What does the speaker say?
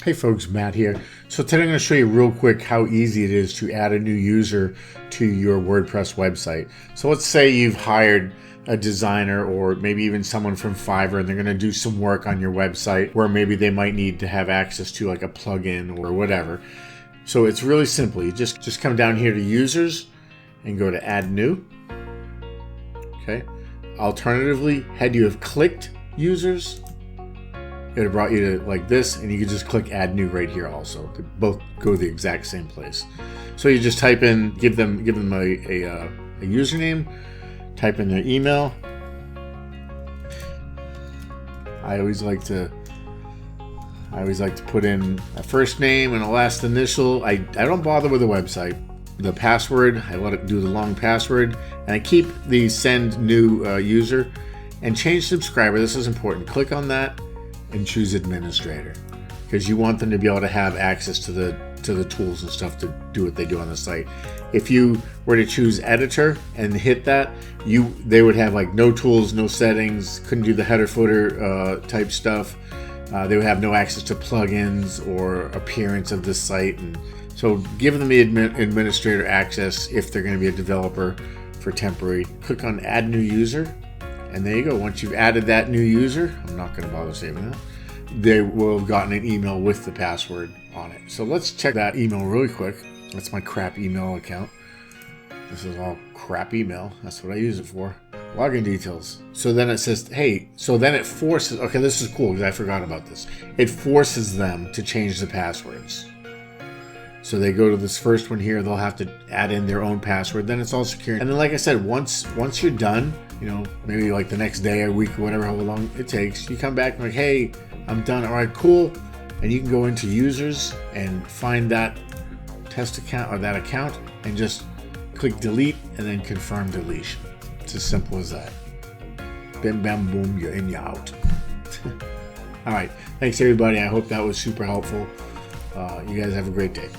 Hey folks, Matt here. So today I'm going to show you real quick how easy it is to add a new user to your WordPress website. So let's say you've hired a designer or maybe even someone from Fiverr and they're going to do some work on your website where maybe they might need to have access to like a plugin or whatever. So it's really simple. You just come down here to users and go to add new. Okay. Alternatively, had you have clicked users, it would have brought you to like this, and you could just click add new right here also. They both go to the exact same place. So you just type in, give them a username, type in their email. I always like to put in a first name and a last initial. I don't bother with the website. The password, I let it do the long password, and I keep the send new user and change subscriber. This is important. Click on that and choose administrator, because you want them to be able to have access to the tools and stuff to do what they do on the site. If you were to choose editor and hit that, they would have like no tools, no settings, couldn't do the header footer type stuff. They would have no access to plugins or appearance of the site. And so give them the administrator access if they're going to be a developer for temporary. Click on add new user. And there you go. Once you've added that new user, I'm not going to bother saving that, they will have gotten an email with the password on it. So let's check that email really quick. That's my crap email account. This is all crap email. That's what I use it for. Login details. So then it says, hey, so then it forces, okay, this is cool because I forgot about this. It forces them to change the passwords. So they go to this first one here, they'll have to add in their own password, then it's all secure. And then like I said, once you're done, you know, maybe like the next day or week or whatever, however long it takes, you come back and like, hey, I'm done. All right, cool. And you can go into users and find that test account or that account and just click delete and then confirm deletion. It's as simple as that. Bim, bam, boom, you're in, you're out. All right. Thanks everybody. I hope that was super helpful. You guys have a great day.